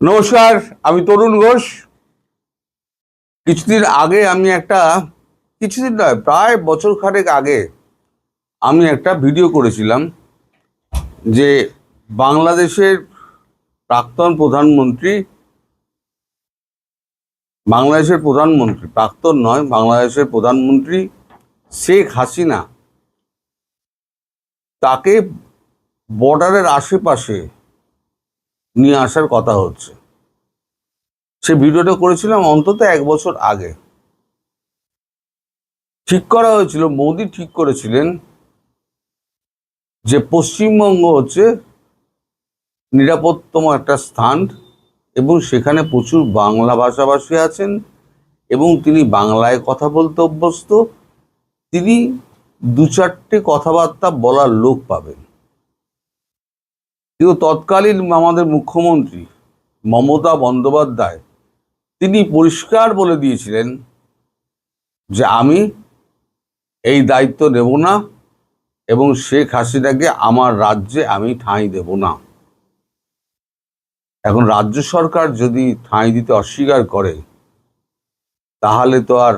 নমস্কার, আমি তরুণ ঘোষ। কিছুদিন আগে আমি কিছুদিন নয়, প্রায় বছর খানেক আগে আমি একটা ভিডিও করেছিলাম যে বাংলাদেশের প্রাক্তন প্রধানমন্ত্রী, প্রাক্তন নয়, বাংলাদেশের প্রধানমন্ত্রী শেখ হাসিনা, তাকে বর্ডারের আশেপাশে নিয়ে আসার কথা হচ্ছে। সে ভিডিওটা করেছিলাম অন্তত 1 বছর আগে। ঠিক করা হয়েছিল, মোদি ঠিক করেছিলেন যে পশ্চিমবঙ্গ হচ্ছে নিরাপত্তম একটা স্থান এবং সেখানে প্রচুর বাংলা ভাষাভাষী আছেন এবং তিনি বাংলায় কথা বলতে অভ্যস্ত। তিনি 2-4টে কথাবার্তা বলার লোক পাবেন। কিন্তু তৎকালীন আমাদের মুখ্যমন্ত্রী মমতা বন্দ্যোপাধ্যায় তিনি পরিষ্কার বলে দিয়েছিলেন যে আমি এই দায়িত্ব নেব না এবং শেখ হাসিনাকে আমার রাজ্যে আমি ঠাঁই দেব না। এখন রাজ্য সরকার যদি ঠাঁই দিতে অস্বীকার করে তাহলে তো আর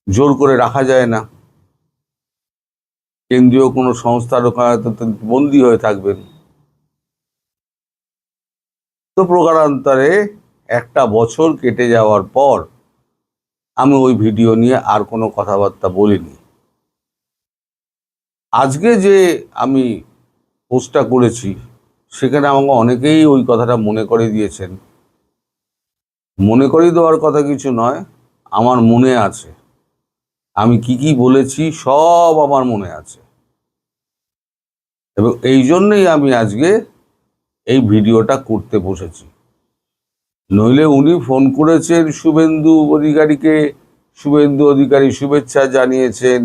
জোর করে রাখা যায় না। কেন্দ্রীয় কোনো সংস্থার ওখানে বন্দী হয়ে থাকবেন। তো প্রকারান্তরে 1টা বছর কেটে যাওয়ার পর আমি ওই ভিডিও নিয়ে আর কোনো কথাবার্তা বলিনি। আজকে যে আমি পোস্টটা করেছি সেখানে আমাকে অনেকেই ওই কথাটা মনে করে দিয়েছেন। মনে করিয়ে দেওয়ার কথা কিছু নয়, আমার মনে আছে। আমি কি বলেছি সব আমার মনে আছে এবং এই জন্যই আমি আজকে এই ভিডিওটা করতে বসেছি। নইলে উনি ফোন করেছেন শুভেন্দু অধিকারী শুভেচ্ছা জানিয়েছেন,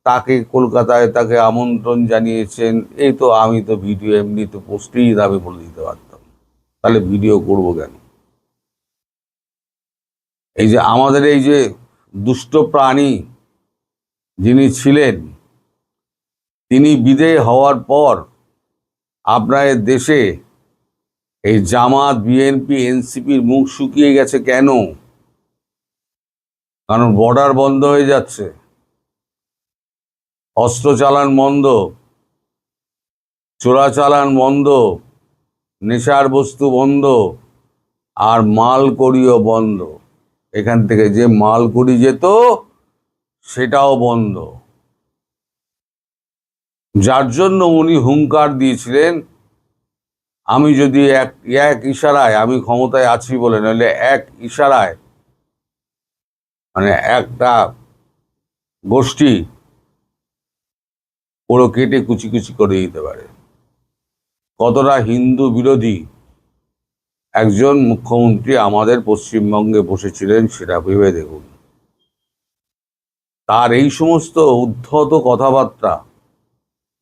তাকে কলকাতায় তাকে আমন্ত্রণ জানিয়েছেন। এই তো আমি তো ভিডিও এমনি তো পোস্টেই দাবি বলে দিতে পারতাম, তাহলে ভিডিও করব কেন? এই যে আমাদের এই যে দুষ্ট প্রাণী যিনি ছিলেন, তিনি বিদেয় হওয়ার পর আপনার দেশে এই জামাত, বিএনপি, এনসিপির মুখ শুকিয়ে গেছে কেন? কারণ বর্ডার বন্ধ হয়ে যাচ্ছে, অস্ত্র চালান বন্ধ, চোরাচালান বন্ধ, নেশার বস্তু বন্ধ, আর মালকড়িও বন্ধ। এখান থেকে যে মালকড়ি যেত সেটাও বন্ধ। যার জন্য উনি হুঙ্কার দিয়েছিলেন, আমি যদি এক ইশারায়, আমি ক্ষমতায় আছি বলে, নইলে এক ইশারায় মানে একটা গোষ্ঠী পুরো কেটে কুচি কুচি করে দিতে পারে। কতটা হিন্দু বিরোধী একজন মুখ্যমন্ত্রী আমাদের পশ্চিমবঙ্গে বসেছিলেন সেটা ভেবে দেখুন। তার এই সমস্ত উদ্ধত কথাবার্তা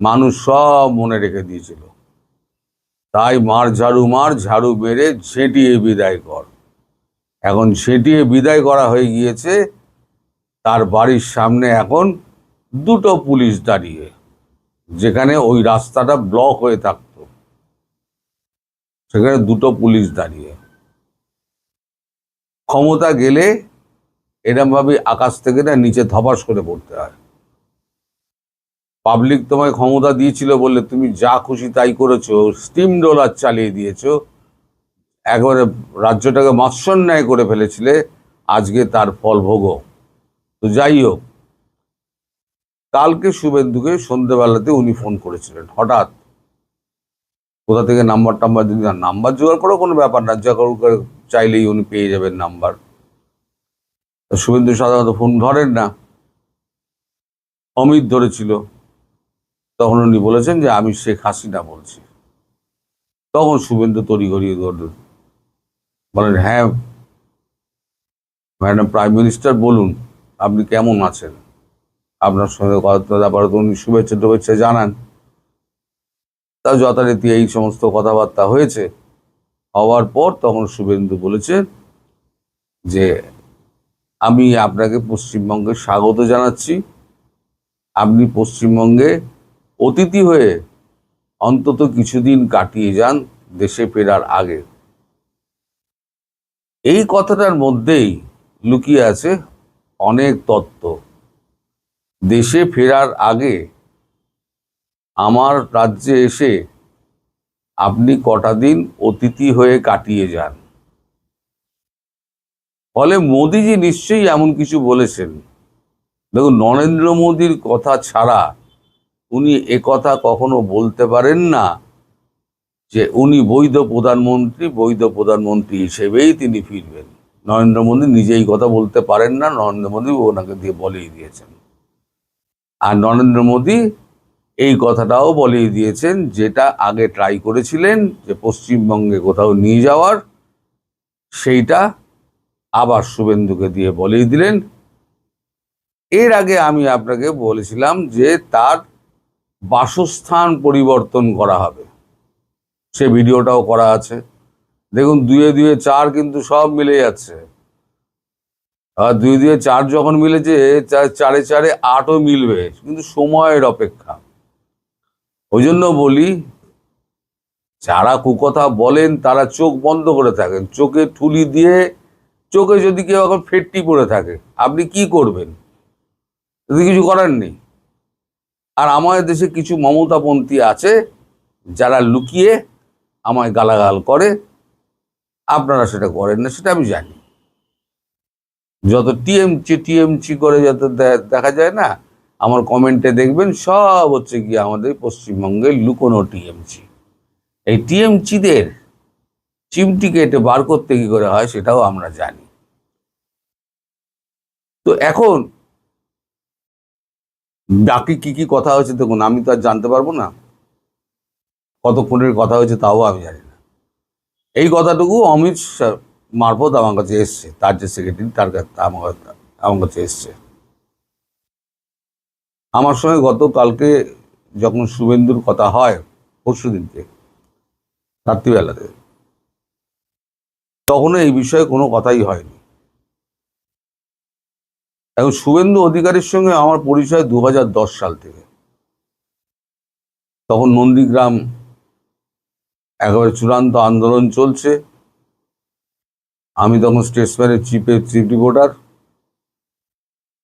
মানুষ সব মনে রেখে দিয়েছিল। তাই মার ঝাড়ু মেরে ঝেঁটিয়ে বিদায় কর। এখন ঝেঁটিয়ে বিদায় করা হয়ে গিয়েছে। তার বাড়ির সামনে এখন 2টো পুলিশ দাঁড়িয়ে, যেখানে ওই রাস্তাটা ব্লক হয়ে থাকতো সেখানে 2টো পুলিশ দাঁড়িয়ে। ক্ষমতা গেলে এরম ভাবে আকাশ থেকে না নিচে ধপাস করে পড়তে হয়। পাবলিক তোমায় ক্ষমতা দিয়েছিল বলে তুমি যা খুশি তাই করেছো, স্টিম রোলার চালিয়ে দিয়েছো, একবারে রাজ্যটাকে মৎস্যন্যায় করে ফেলেছিলে। আজকে তার ফল ভোগো। তো যাই হোক, কালকে শুভেন্দুকে সন্ধ্যেবেলাতে উনি ফোন করেছিলেন হঠাৎ। কোথা থেকে নাম্বার জোগাড় করো কোনো ব্যাপার না, যা চাইলেই উনি পেয়ে যাবেন নাম্বার। শুভেন্দু সাধারণত ফোন ধরেন না, অমিত ধরেছিল। তখন উনি বলেছেন যে আমি শেখ হাসিনা বলছি। তখন শুভেন্দু তড়িঘড়ি বলেন, হ্যাঁ ম্যাডাম প্রাইম মিনিস্টার বলুন, আপনি কেমন আছেন? আপনার সঙ্গে কথা ব্যাপারে তো উনি শুভেচ্ছা জানান। তা যথারীতি এই সমস্ত কথাবার্তা হয়েছে। হওয়ার পর তখন শুভেন্দু বলেছেন যে আমি আপনাকে পশ্চিমবঙ্গে স্বাগত জানাচ্ছি। আপনি পশ্চিমবঙ্গে অতিথি হয়ে অন্তত কিছুদিন কাটিয়ে যান দেশে ফেরার আগে। এই কথাটার মধ্যেই লুকিয়ে আছে অনেক তত্ত্ব। দেশে ফেরার আগে আমার রাজ্যে এসে আপনি কটা দিন অতিথি হয়ে কাটিয়ে যান। ফলে মোদিজি নিশ্চয়ই এমন কিছু বলেছেন। দেখুন, নরেন্দ্র মোদীর কথা ছাড়া উনি একথা কখনো বলতে পারেন না যে উনি বৈধ প্রধানমন্ত্রী হিসেবেই তিনি ফিরবেন। নরেন্দ্র মোদী নিজেই কথা বলতে পারেন না, নরেন্দ্র মোদী ওনাকে দিয়ে বলেই দিয়েছেন। আর নরেন্দ্র মোদী এই কথাটাও বলেই দিয়েছেন, যেটা আগে ট্রাই করেছিলেন যে পশ্চিমবঙ্গে কোথাও নিয়ে যাওয়ার, সেইটা আবার শুভেন্দুকে দিয়ে বলেই দিলেন। এর আগে আমি আপনাকে বলেছিলাম যে তার বাসস্থান পরিবর্তন করা হবে, সে ভিডিওটাও করা আছে। দেখুন, 2 2 4 কিন্তু সব মিলে যাচ্ছে। আর 2 2 4 যখন মিলেছে, 4 4 8ও মিলবে, কিন্তু সময়ের অপেক্ষা। ওই জন্য বলি, যারা কুকথা বলেন তারা চোখ বন্ধ করে থাকেন। চোখে ঠুলি দিয়ে, চোখে যদি কেউ এখন ফেটটি পড়ে থাকে, আপনি কি করবেন? যদি কিছু করার নেই। আর আমাদের দেশে কিছু মমতাপন্থী আছে যারা লুকিয়ে আমায় গালাগাল করে। আপনারা সেটা করেন না, সেটা আমি জানি। যত টিএমচি করে যত দেখা যায় না, আমার কমেন্টে দেখবেন সব হচ্ছে কি আমাদের পশ্চিমবঙ্গের লুকোনো টিএমচি। এই টিএমচিদের চিমটি কেটে বার করতে কি করে হয় সেটাও আমরা জানি। তো এখন বাকি কি কথা হয়েছে দেখুন, আমি তো আর জানতে পারবো না। কতক্ষণের কথা হয়েছে তাও আমি জানি না। এই কথাটুকু অমিত শাহ মারফত আমার কাছে এসছে, তার যে সেক্রেটারি, তার কাছে আমার কাছে এসছে। আমার সঙ্গে গতকালকে যখন শুভেন্দুর কথা হয়, পরশু দিনকে রাত্রিবেলাতে, তখনও এই বিষয়ে কোনো কথাই হয়নি। এখন শুভেন্দু অধিকারীর সঙ্গে আমার পরিচয় 2010 সাল থেকে। তখন নন্দীগ্রাম একেবারে চূড়ান্ত আন্দোলন চলছে। আমি তখন স্টেটসম্যানের চিফ রিপোর্টার।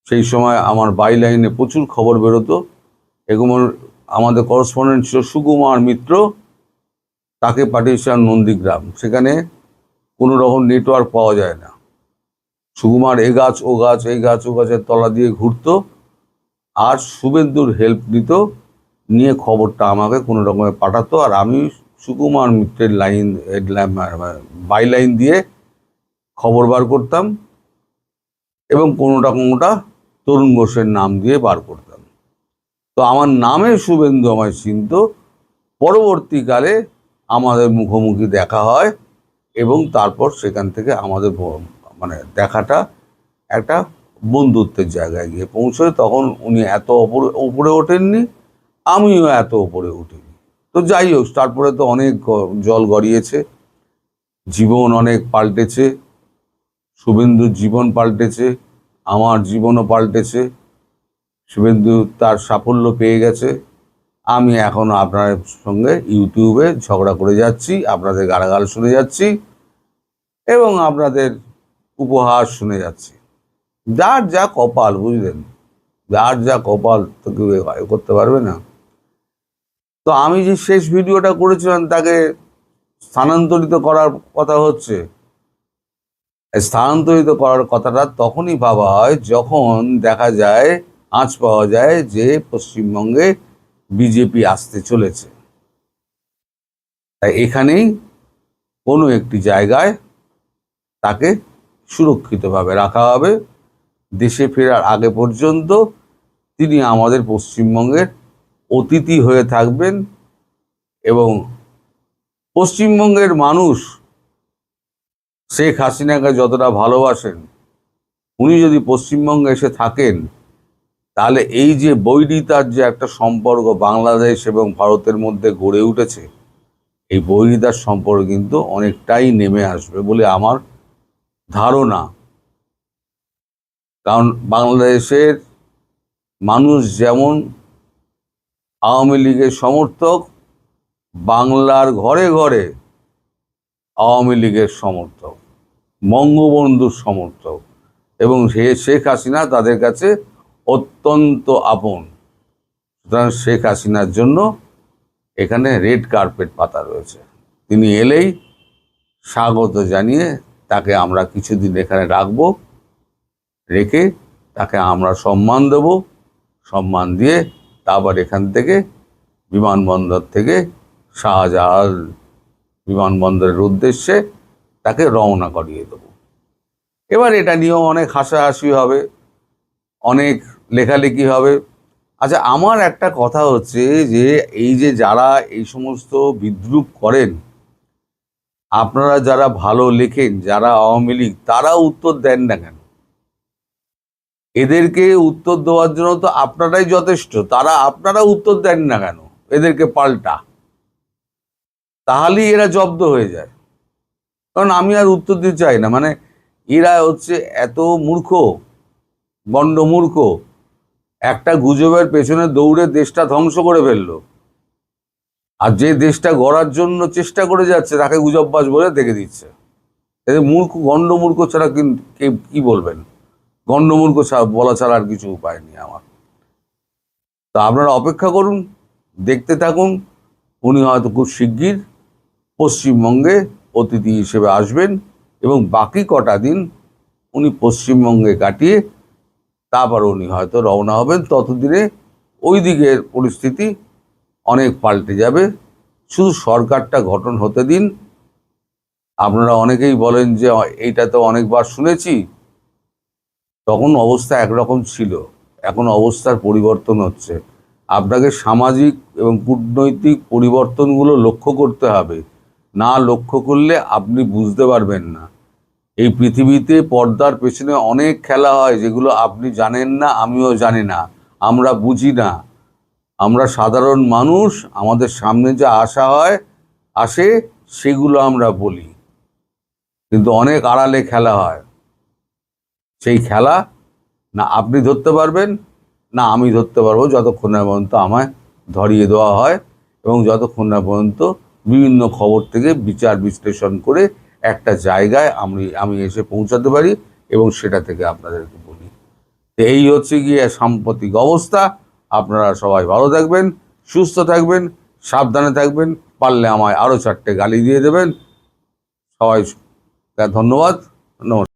সেই সময় আমার বাই লাইনে প্রচুর খবর বেরোতো। এগুলো আমাদের করেসপন্ডেন্ট ছিল সুকুমার মিত্র, তাকে পাঠিয়েছিলাম নন্দীগ্রাম। সেখানে কোনো রকম নেটওয়ার্ক পাওয়া যায় না। সুকুমার এই গাছ ও গাছের তলা দিয়ে ঘুরতো আর শুভেন্দুর হেল্প নিত, নিয়ে খবরটা আমাকে কোনো রকমে পাঠাতো। আর আমি সুকুমার মিত্রের বাই লাইন দিয়ে খবর বার করতাম এবং কোনো রকম ওটা তরুণ ঘোষের নাম দিয়ে বার করতাম। তো আমার নামে শুভেন্দু আমায় চিনত। পরবর্তীকালে আমাদের মুখোমুখি দেখা হয় এবং তারপর সেখান থেকে আমাদের দেখাটা একটা বন্ধুত্বের জায়গায় গিয়ে পৌঁছয়। তখন উনি এত উপরে ওঠেননি, আমিও এত উপরে উঠিনি। তো যাই হোক, তারপরে তো অনেক জল গড়িয়েছে, জীবন অনেক পাল্টেছে। শুভেন্দুর জীবন পাল্টেছে, আমার জীবনও পাল্টেছে। শুভেন্দু তার সাফল্য পেয়ে গেছে। আমি এখনো আপনার সঙ্গে ইউটিউবে ঝগড়া করে যাচ্ছি, আপনাদের গালাগাল শুনে যাচ্ছি এবং আপনাদের উপহাস শুনে যাচ্ছি। যার যা কপাল, বুঝলেন, যার যা কপাল তো কেউ করতে পারবে না। তো আমি যে শেষ ভিডিওটা করেছিলাম তাকে স্থানান্তরিত করার কথা হচ্ছে। স্থানান্তরিত করার কথাটা তখনই ভাবা হয় যখন দেখা যায়, আঁচ পাওয়া যায় যে পশ্চিমবঙ্গে বিজেপি আসতে চলেছে। তাই এখানেই কোনো একটি জায়গায় তাকে সুরক্ষিতভাবে রাখা হবে। দেশে ফেরার আগে পর্যন্ত তিনি আমাদের পশ্চিমবঙ্গের অতিথি হয়ে থাকবেন এবং পশ্চিমবঙ্গের মানুষ শেখ হাসিনাকে যতটা ভালোবাসেন, উনি যদি পশ্চিমবঙ্গে এসে থাকেন তাহলে এই যে বৈরিতার যে একটা সম্পর্ক বাংলাদেশ এবং ভারতের মধ্যে গড়ে উঠেছে, এই বৈরিতার সম্পর্ক কিন্তু অনেকটাই নেমে আসবে বলে আমার ধারণা। কারণ বাংলাদেশের মানুষ যেমন আওয়ামী লীগের সমর্থক, বাংলার ঘরে ঘরে আওয়ামী লীগের সমর্থক। বঙ্গবন্ধুর সমর্থক, এবং শেখ হাসিনা তাদের কাছে অত্যন্ত আপন। সুতরাং শেখ হাসিনার জন্য এখানে রেড কার্পেট পাতা রয়েছে। তিনি এলেই স্বাগত জানিয়ে তাকে আমরা কিছুদিন এখানে রাখবো, রেখে তাকে আমরা সম্মান দেব, সম্মান দিয়ে তারপর এখান থেকে বিমানবন্দর থেকে শাহজালাল বিমানবন্দরের উদ্দেশ্যে তাকে রওনা করিয়ে দেব। এবার এটা নিয়েও অনেক হাসাহাসি হবে, অনেক লেখালেখি হবে। আচ্ছা, আমার একটা কথা হচ্ছে যে এই যে যারা এই সমস্ত বিদ্রূপ করেন, আপনারা যারা ভালো লেখেন, যারা আওয়ামী লীগ, তারা উত্তর দেন না কেন? এদেরকে উত্তর দেওয়ার জন্য তো আপনারাই যথেষ্ট, আপনারা উত্তর দেন না কেন এদেরকে পাল্টা? তাহলেই এরা জব্দ হয়ে যায়। কারণ আমি আর উত্তর দিতে চাই না, মানে এরা হচ্ছে এত মূর্খ, গণ্ডমূর্খ, একটা গুজবের পেছনে দৌড়ে দেশটা ধ্বংস করে ফেললো, আর যে দেশটা গড়ার জন্য চেষ্টা করে যাচ্ছে তাকে গুজববাজ বলে দেখে দিচ্ছে। এদের মূর্খ, গণ্ডমূর্খ ছাড়া কি বলবেন? গণ্ডমূর্খ বলা ছাড়া আর কিছু উপায় নেই আমার। তা আপনারা অপেক্ষা করুন, দেখতে থাকুন। উনি হয়তো খুব শিগগির পশ্চিমবঙ্গে অতিথি হিসেবে আসবেন, এবং বাকি কটা দিন উনি পশ্চিমবঙ্গে কাটিয়ে তারপর উনি হয়তো রওনা হবেন। ততদিনে ওই দিকের পরিস্থিতি অনেক পাল্টে যাবে। শুধু সরকারটা গঠন হতে দিন। আপনারা অনেকেই বলেন যে এইটা তো অনেকবার শুনেছি, তখন অবস্থা একরকম ছিল, এখন অবস্থার পরিবর্তন হচ্ছে। আপনাকে সামাজিক এবং কূটনৈতিক পরিবর্তনগুলো লক্ষ্য করতে হবে, না লক্ষ্য করলে আপনি বুঝতে পারবেন না। এই পৃথিবীতে পর্দার পেছনে অনেক খেলা হয়, যেগুলো আপনি জানেন না, আমিও জানি না, আমরা বুঝি না। আমরা সাধারণ মানুষ, আমাদের সামনে যা আসে সেগুলো আমরা বলি, কিন্তু অনেক আড়ালে খেলা হয়। সেই খেলা না আপনি ধরতে পারবেন, না আমি ধরতে পারবো, যতক্ষণ না পর্যন্ত আমায় ধরিয়ে দেওয়া হয়, এবং যতক্ষণ না পর্যন্ত বিভিন্ন খবর থেকে বিচার বিশ্লেষণ করে একটা জায়গায় আমি এসে পৌঁছাতে পারি এবং সেটা থেকে আপনাদেরকে বলি। এই হচ্ছে গিয়ে সাম্প্রতিক অবস্থা। আপনারা সবাই ভালো থাকবেন, সুস্থ থাকবেন, সাবধানে থাকবেন। পারলে আমায় আরও 4টে গালি দিয়ে দেবেন। সবাই ধন্যবাদ। নমস্কার।